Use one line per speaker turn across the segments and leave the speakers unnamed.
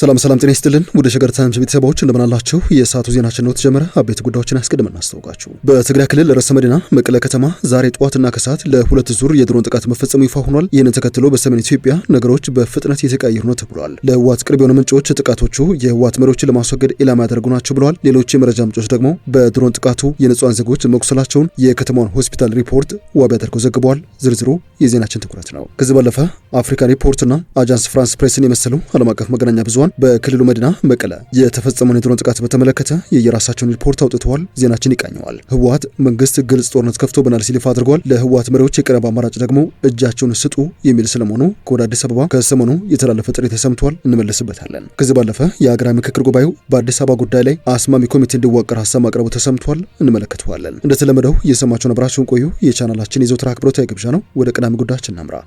ሰላም ጤና ይስጥልን ወደ ሸገር ታይምስ ቤተሰቦች እንደምን አላችሁ? የሰዓቱ ዜናችን ነው ተጀመረ። አቤት ጉዳዮችን አስቀድመን እናስተዋውቃችሁ። በትግራይ ክልል ርዕሰ መዲና መቀለ ከተማ ዛሬ ጠዋትና ከሰዓት ለሁለት ዙር የድሮን ጥቃት መፈጸሙ ይፋ ሆኗል። ይህንን ተከትሎ በሰሜን ኢትዮጵያ ነገሮች በፍጥነት እየተቀያየሩ ነው ተብሏል። ለህወሓት ቅርብ የሆኑ ምንጮች ጥቃቶቹ የህወሓት መሪዎችን ለማስወገድ ኢላማ ያደረጉ ናቸው ብለዋል። ሌሎች የመረጃ ምንጮች ደግሞ በድሮን ጥቃቱ የንጹሃን ዜጎች መቁሰላቸውን የከተማውን ሆስፒታል ሪፖርት ዋቢ አድርገው ዘግበዋል። ዝርዝሩ የዜናችን ትኩረት ነው። ከዚህ ባለፈ አፍሪካ ሪፖርትና አጃንስ ፍራንስ ፕሬስን የመሰሉ ዓለም አቀፍ መገናኛ ብዙሃን በክልሉ መዲና መቀለ የተፈጸመውን የድሮን ጥቃት በተመለከተ የየራሳቸውን ሪፖርት አውጥተዋል። ዜናችን ይቃኘዋል። ህወሓት መንግስት ግልጽ ጦርነት ከፍቶብናል ሲል ይፋ አድርጓል። ለህወሓት መሪዎች የቀረበ አማራጭ ደግሞ እጃቸውን ስጡ የሚል ስለመሆኑ ከወደ አዲስ አበባ ከሰሞኑ የተላለፈ ጥሪ ተሰምቷል። እንመለስበታለን። ከዚህ ባለፈ የሀገራዊ ምክክር ጉባኤው በአዲስ አበባ ጉዳይ ላይ አስማሚ ኮሚቴ እንዲዋቀር ሀሳብ ማቅረቡ ተሰምቷል። እንመለከተዋለን። እንደተለመደው የሰማችሁን አብራችሁን ቆዩ። የቻናላችን የዘወትር አክብሮታዊ ግብዣ ነው። ወደ ቀዳሚ ጉዳያችን እናምራ።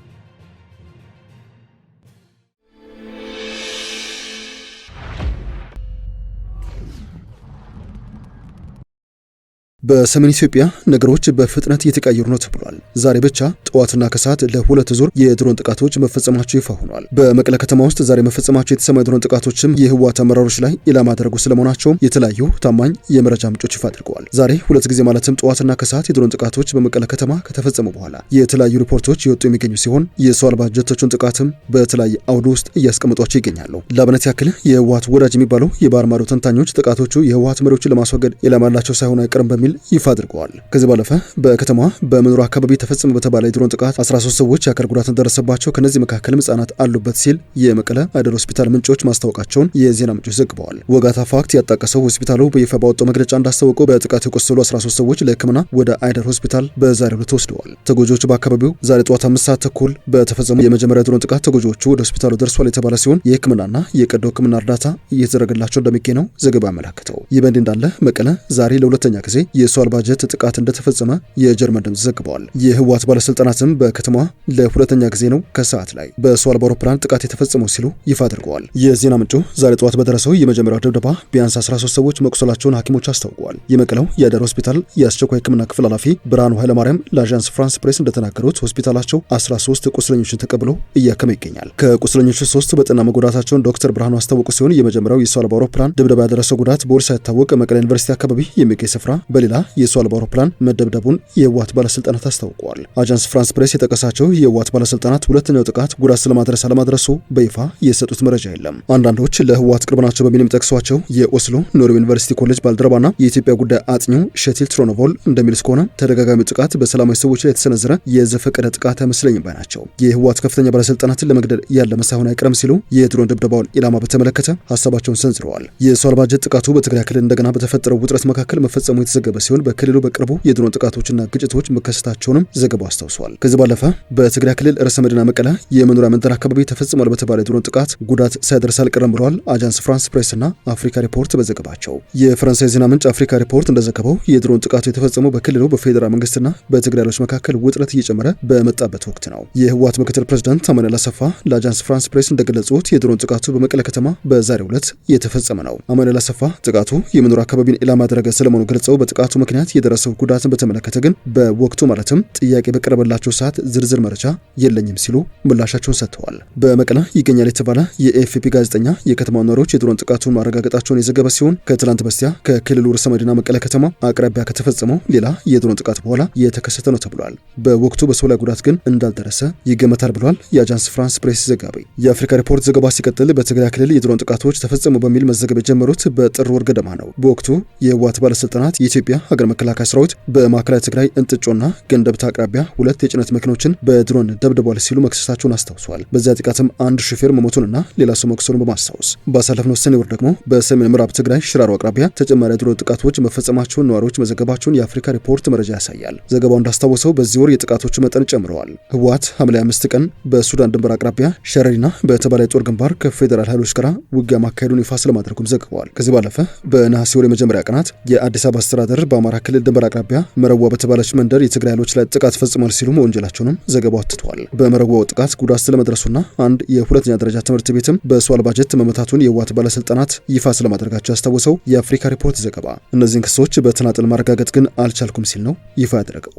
በሰሜን ኢትዮጵያ ነገሮች በፍጥነት እየተቀያየሩ ነው ተብሏል። ዛሬ ብቻ ጠዋትና ከሰዓት ለሁለት ዙር የድሮን ጥቃቶች መፈጸማቸው ይፋ ሆኗል። በመቀለ ከተማ ውስጥ ዛሬ መፈጸማቸው የተሰማ የድሮን ጥቃቶችም የህወሓት አመራሮች ላይ ኢላማ ያደረጉ ስለመሆናቸው የተለያዩ ታማኝ የመረጃ ምንጮች ይፋ አድርገዋል። ዛሬ ሁለት ጊዜ ማለትም ጠዋትና ከሰዓት የድሮን ጥቃቶች በመቀለ ከተማ ከተፈጸሙ በኋላ የተለያዩ ሪፖርቶች የወጡ የሚገኙ ሲሆን የሰው አልባ ጀቶችን ጥቃትም በተለያየ አውድ ውስጥ እያስቀመጧቸው ይገኛሉ። ለአብነት ያክል የህወሓት ወዳጅ የሚባሉ የባህር ማዶ ተንታኞች ጥቃቶቹ የህወሓት መሪዎችን ለማስወገድ ኢላማ ያላቸው ሳይሆን አይቀርም በሚል ይፋ አድርገዋል። ከዚህ ባለፈ በከተማዋ በመኖሪያ አካባቢ ተፈጸመ በተባለ የድሮን ጥቃት 13 ሰዎች የአካል ጉዳት እንደደረሰባቸው ከነዚህ መካከልም ህጻናት አሉበት ሲል የመቀለ አይደር ሆስፒታል ምንጮች ማስታወቃቸውን የዜና ምንጮች ዘግበዋል። ወጋታ ፋክት ያጣቀሰው ሆስፒታሉ በይፋ ባወጣው መግለጫ እንዳስታወቀው በጥቃቱ የቆሰሉ 13 ሰዎች ለህክምና ወደ አይደር ሆስፒታል በዛሬው ዕለት ተወስደዋል። ተጎጂዎቹ በአካባቢው ዛሬ ጠዋት 5 ሰዓት ተኩል በተፈጸመው የመጀመሪያ የድሮን ጥቃት ተጎጂዎቹ ወደ ሆስፒታሉ ደርሷል የተባለ ሲሆን የህክምናና የቀዶ ህክምና እርዳታ እየተደረገላቸው እንደሚገኝ ነው ዘገባው ያመለከተው። ይህ በእንዲህ እንዳለ መቀለ ዛሬ ለሁለተኛ ጊዜ የሰው አልባ ጀት ጥቃት እንደተፈጸመ የጀርመን ድምጽ ዘግበዋል። የህወሓት ባለስልጣናትም በከተማዋ ለሁለተኛ ጊዜ ነው ከሰዓት ላይ በሰው አልባ አውሮፕላን ጥቃት የተፈጸመው ሲሉ ይፋ አድርገዋል። የዜና ምንጩ ዛሬ ጠዋት በደረሰው የመጀመሪያው ድብደባ ቢያንስ 13 ሰዎች መቁሰላቸውን ሐኪሞች አስታውቀዋል። የመቀለው የአይደር ሆስፒታል የአስቸኳይ ህክምና ክፍል ኃላፊ ብርሃኑ ኃይለማርያም ለአዣንስ ፍራንስ ፕሬስ እንደተናገሩት ሆስፒታላቸው 13 ቁስለኞችን ተቀብሎ እያከመ ይገኛል። ከቁስለኞቹ 3 በጤና መጎዳታቸውን ዶክተር ብርሃኑ አስታወቁ ሲሆን የመጀመሪያው የሰው አልባ አውሮፕላን ድብደባ ያደረሰው ጉዳት በውል ሳይታወቅ መቀለ ዩኒቨርሲቲ አካባቢ የሚገኝ ስፍራ በሌላ የሰው አልባ አውሮፕላን መደብደቡን የህወሓት ባለስልጣናት አስታውቀዋል። አጃንስ ፍራንስ ፕሬስ የጠቀሳቸው የህወሓት ባለስልጣናት ሁለተኛው ጥቃት ጉዳት ስለማድረስ አለማድረሱ በይፋ የሰጡት መረጃ የለም። አንዳንዶች ለህወሓት ቅርብ ናቸው በሚል የሚጠቅሷቸው የኦስሎ ኖርዌይ ዩኒቨርሲቲ ኮሌጅ ባልደረባና የኢትዮጵያ ጉዳይ አጥኚው ሸቲል ትሮኖቮል እንደሚሉት ከሆነ ተደጋጋሚ ጥቃት በሰላማዊ ሰዎች ላይ የተሰነዘረ የዘፈቀደ ጥቃት አይመስለኝም ባይ ናቸው። የህወሓት ከፍተኛ ባለስልጣናትን ለመግደል ያለመ ሳይሆን አይቀርም ሲሉ የድሮን ድብደባውን ኢላማ በተመለከተ ሀሳባቸውን ሰንዝረዋል። የሰው አልባ ጀት ጥቃቱ በትግራይ ክልል እንደገና በተፈጠረው ውጥረት መካከል መፈጸሙ የተዘገበ ሲሆን በክልሉ በቅርቡ የድሮን ጥቃቶችና ግጭቶች መከሰታቸውንም ዘገባው አስታውሷል። ከዚህ ባለፈ በትግራይ ክልል ርዕሰ መዲና መቀለ የመኖሪያ መንደር አካባቢ ተፈጽሟል በተባለ የድሮን ጥቃት ጉዳት ሳይደርስ አልቀረም ብለዋል አጃንስ ፍራንስ ፕሬስ እና አፍሪካ ሪፖርት በዘገባቸው። የፈረንሳይ ዜና ምንጭ አፍሪካ ሪፖርት እንደዘገበው የድሮን ጥቃቱ የተፈጸመው በክልሉ በፌዴራል መንግስትና በትግራይ ኃይሎች መካከል ውጥረት እየጨመረ በመጣበት ወቅት ነው። የህወሓት ምክትል ፕሬዝዳንት አማኑኤል አሰፋ ለአጃንስ ፍራንስ ፕሬስ እንደገለጹት የድሮን ጥቃቱ በመቀለ ከተማ በዛሬው ዕለት የተፈጸመ ነው። አማኑኤል አሰፋ ጥቃቱ የመኖሪያ አካባቢን ኢላማ ያደረገ ስለመሆኑ ገልጸው በጥቃቱ ምክንያት የደረሰው ጉዳትን በተመለከተ ግን በወቅቱ ማለትም ጥያቄ በቀረበላቸው ሰዓት ዝርዝር መረጃ የለኝም ሲሉ ምላሻቸውን ሰጥተዋል። በመቀለ ይገኛል የተባለ የኤፍፒ ጋዜጠኛ የከተማ ነዋሪዎች የድሮን ጥቃቱን ማረጋገጣቸውን የዘገበ ሲሆን ከትላንት በስቲያ ከክልሉ ርዕሰ መዲና መቀለ ከተማ አቅራቢያ ከተፈጸመው ሌላ የድሮን ጥቃት በኋላ የተከሰተ ነው ተብሏል። በወቅቱ በሰው ላይ ጉዳት ግን እንዳልደረሰ ይገመታል ብሏል የአጃንስ ፍራንስ ፕሬስ ዘጋቢ። የአፍሪካ ሪፖርት ዘገባ ሲቀጥል በትግራይ ክልል የድሮን ጥቃቶች ተፈጸሙ በሚል መዘገብ የጀመሩት በጥር ወር ገደማ ነው። በወቅቱ የህወሓት ባለስልጣናት የኢትዮጵያ ሀገር መከላከያ ሰራዊት በማዕከላዊ ትግራይ እንጥጮና ገንደብታ አቅራቢያ 2 የጭነት መኪኖችን በድሮን ደብድቧል ሲሉ መክሰሳቸውን አስታውሷል። በዚያ ጥቃትም አንድ ሹፌር መሞቱንና ሌላ ሰው መቁሰሉን በማስታወስ ባሳለፍነው ሰኔ ወር ደግሞ በሰሜን ምዕራብ ትግራይ ሽራሮ አቅራቢያ ተጨማሪ የድሮን ጥቃቶች መፈጸማቸውን ነዋሪዎች መዘገባቸውን የአፍሪካ ሪፖርት መረጃ ያሳያል። ዘገባው እንዳስታወሰው በዚህ ወር የጥቃቶቹ መጠን ጨምረዋል። ህወሓት ሐምሌ 5 ቀን በሱዳን ድንበር አቅራቢያ ሸረሪና በተባለ የጦር ግንባር ከፌዴራል ኃይሎች ጋር ውጊያ ማካሄዱን ይፋ ስለማድረጉም ዘግበዋል። ከዚህ ባለፈ በነሐሴ ወር የመጀመሪያ ቀናት የአዲስ አበባ አስተዳደር በአማራ ክልል ድንበር አቅራቢያ መረዋ በተባለች መንደር የትግራይ ኃይሎች ላይ ጥቃት ፈጽሟል ሲሉ ወንጀላቸውንም ዘገባው አትቷል። በመረዋው ጥቃት ጉዳት ስለመድረሱና አንድ የሁለተኛ ደረጃ ትምህርት ቤትም በሰው አልባ ጀት መመታቱን የህወሓት ባለስልጣናት ይፋ ስለማድረጋቸው ያስታወሰው የአፍሪካ ሪፖርት ዘገባ እነዚህን ክሶች በተናጠል ማረጋገጥ ግን አልቻልኩም ሲል ነው ይፋ ያደረገው።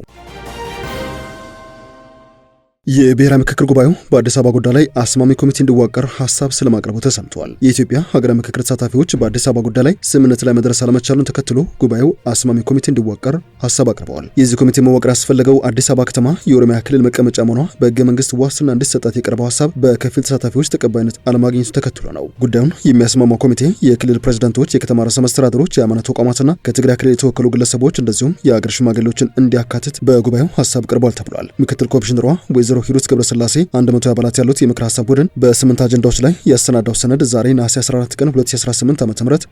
የብሔራዊ ምክክር ጉባኤው በአዲስ አበባ ጉዳይ ላይ አስማሚ ኮሚቴ እንዲዋቀር ሀሳብ ስለማቅረቡ ተሰምቷል። የኢትዮጵያ ሀገራዊ ምክክር ተሳታፊዎች በአዲስ አበባ ጉዳይ ላይ ስምምነት ላይ መድረስ አለመቻሉን ተከትሎ ጉባኤው አስማሚ ኮሚቴ እንዲዋቀር ሀሳብ አቅርበዋል። የዚህ ኮሚቴ መዋቅር ያስፈለገው አዲስ አበባ ከተማ የኦሮሚያ ክልል መቀመጫ መሆኗ በሕገ መንግስት ዋስትና እንዲሰጣት የቀረበው ሀሳብ በከፊል ተሳታፊዎች ተቀባይነት አለማግኘቱ ተከትሎ ነው። ጉዳዩን የሚያስማማው ኮሚቴ የክልል ፕሬዝዳንቶች፣ የከተማ ርዕሰ መስተዳድሮች፣ የሃይማኖት ተቋማትና ከትግራይ ክልል የተወከሉ ግለሰቦች እንደዚሁም የአገር ሽማግሌዎችን እንዲያካትት በጉባኤው ሀሳብ ቀርቧል ተብሏል። ምክትል ኮሚሽነሯ ወይዘሮ ሂሩት ገብረስላሴ 100 አባላት ያሉት የምክር ሀሳብ ቡድን በ8 አጀንዳዎች ላይ ያሰናዳው ሰነድ ዛሬ ነሐሴ 14 ቀን 2018 ዓ.ም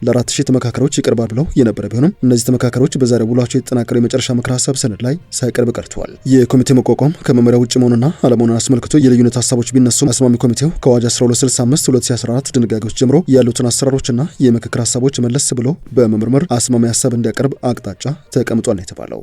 ለ4000 ተመካካሪዎች ይቀርባል ብለው የነበረ ቢሆንም እነዚህ ተመካካሪዎች በዛሬው ውሏቸው የተጠናቀረው የመጨረሻ ምክር ሀሳብ ሰነድ ላይ ሳይቀርብ ቀርተዋል። የኮሚቴው መቋቋም ከመመሪያ ውጭ መሆኑና አለመሆኑን አስመልክቶ የልዩነት ሀሳቦች ቢነሱም አስማሚ ኮሚቴው ከአዋጅ 1265 2014 ድንጋጌዎች ጀምሮ ያሉትን አሰራሮችና የምክክር ሀሳቦች መለስ ብሎ በመመርመር አስማሚ ሀሳብ እንዲያቀርብ አቅጣጫ ተቀምጧል የተባለው።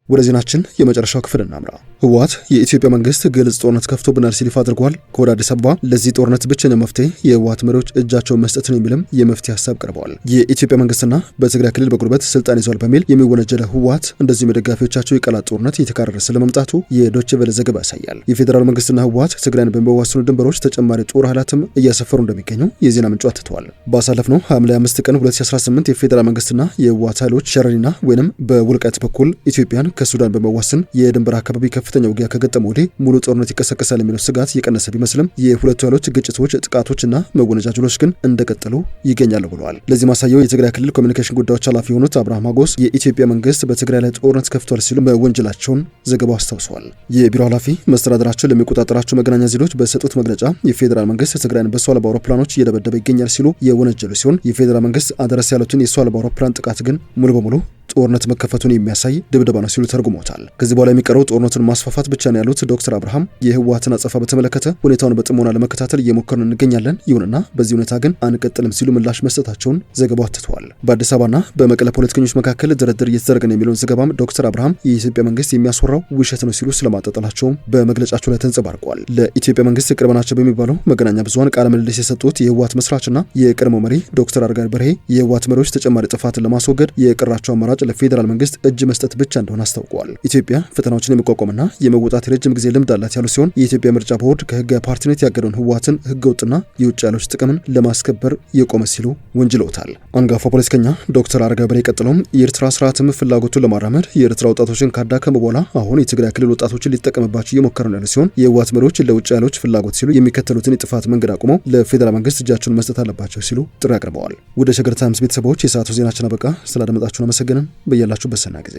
ወደ ዜናችን የመጨረሻው ክፍል እናምራ። ህወሓት የኢትዮጵያ መንግስት ግልጽ ጦርነት ከፍቶብናል ሲል ይፋ አድርጓል። ከወደ አዲስ አበባ ለዚህ ጦርነት ብቸኛው መፍትሄ የህወሓት መሪዎች እጃቸውን መስጠት ነው የሚልም የመፍትሄ ሀሳብ ቀርበዋል። የኢትዮጵያ መንግስትና በትግራይ ክልል በጉልበት ስልጣን ይዟል በሚል የሚወነጀለ ህወሓት እንደዚሁም የደጋፊዎቻቸው የቃላት ጦርነት እየተካረረ ስለመምጣቱ የዶይቼ ቬለ ዘገባ ያሳያል። የፌዴራል መንግስትና ህወሓት ትግራይን በሚያዋስኑ ድንበሮች ተጨማሪ ጦር ኃይላትም እያሰፈሩ እንደሚገኙ የዜና ምንጩ አትተዋል። ባሳለፍነው ሐምሌ 5 ቀን 2018 የፌዴራል መንግስትና የህወሓት ኃይሎች ሸረሪና ወይንም በውልቃይት በኩል ኢትዮጵያን ከሱዳን በመዋሰን የድንበር አካባቢ ከፍተኛ ውጊያ ከገጠመው ወዲህ ሙሉ ጦርነት ይቀሰቀሳል የሚለው ስጋት የቀነሰ ቢመስልም የሁለቱ ኃይሎች ግጭቶች፣ ጥቃቶችና መወነጃጀሎች ግን እንደቀጠሉ ይገኛሉ ብለዋል። ለዚህ ማሳያው የትግራይ ክልል ኮሚኒኬሽን ጉዳዮች ኃላፊ የሆኑት አብርሃም አጎስ የኢትዮጵያ መንግስት በትግራይ ላይ ጦርነት ከፍቷል ሲሉ መወንጀላቸውን ዘገባው አስታውሰዋል። የቢሮ ኃላፊ መስተዳድራቸው ለሚቆጣጠራቸው መገናኛ ዘዴዎች በሰጡት መግለጫ የፌዴራል መንግስት ትግራይን በሰው አልባ አውሮፕላኖች እየደበደበ ይገኛል ሲሉ የወነጀሉ ሲሆን የፌዴራል መንግስት አደረስ ያሉትን የሰው አልባ አውሮፕላን ጥቃት ግን ሙሉ በሙሉ ጦርነት መከፈቱን የሚያሳይ ድብደባ ነው ሲሉ ተርጉመውታል። ከዚህ በኋላ የሚቀረው ጦርነቱን ማስፋፋት ብቻ ነው ያሉት ዶክተር አብርሃም የህወሓትን አጸፋ በተመለከተ ሁኔታውን በጥሞና ለመከታተል እየሞከርን እንገኛለን፣ ይሁንና በዚህ ሁኔታ ግን አንቀጥልም ሲሉ ምላሽ መስጠታቸውን ዘገባው አትተዋል። በአዲስ አበባና በመቀለ ፖለቲከኞች መካከል ድርድር እየተደረገ ነው የሚለውን ዘገባም ዶክተር አብርሃም የኢትዮጵያ መንግስት የሚያስወራው ውሸት ነው ሲሉ ስለማጠጠላቸውም በመግለጫቸው ላይ ተንጸባርቀዋል። ለኢትዮጵያ መንግስት ቅርብ ናቸው በሚባለው መገናኛ ብዙሃን ቃለ ምልልስ የሰጡት የህወሓት መስራችና የቀድሞ መሪ ዶክተር አረጋዊ በርሄ የህወሓት መሪዎች ተጨማሪ ጥፋትን ለማስወገድ የቀራቸው አማራጭ ለፌዴራል መንግስት እጅ መስጠት ብቻ እንደሆነ አስታውቀዋል። ኢትዮጵያ ፈተናዎችን የሚቋቋምና የመወጣት የረጅም ጊዜ ልምድ አላት ያሉ ሲሆን የኢትዮጵያ ምርጫ ቦርድ ከህጋዊ ፓርቲነት ያገደውን ህወሓትን ህገወጥና የውጭ ኃይሎች ጥቅምን ለማስከበር የቆመ ሲሉ ወንጅለውታል። አንጋፋ ፖለቲከኛ ዶክተር አረጋዊ በርሄ ቀጥሎም የኤርትራ ስርዓትም ፍላጎቱን ለማራመድ የኤርትራ ወጣቶችን ካዳከመ በኋላ አሁን የትግራይ ክልል ወጣቶችን ሊጠቀምባቸው እየሞከረ ነው ያሉ ሲሆን የህወሓት መሪዎች ለውጭ ኃይሎች ፍላጎት ሲሉ የሚከተሉትን የጥፋት መንገድ አቁመው ለፌዴራል መንግስት እጃቸውን መስጠት አለባቸው ሲሉ ጥሪ አቅርበዋል። ወደ ሸገር ታይምስ ቤተሰቦች የሰዓቱ ዜናችን አበቃ። ስላደመጣችሁን አመሰግንን። በያላችሁ በሰና ጊዜ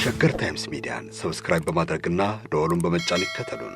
ሸገር ታይምስ ሚዲያን ሰብስክራይብ በማድረግና ደወሉን በመጫን ይከተሉን።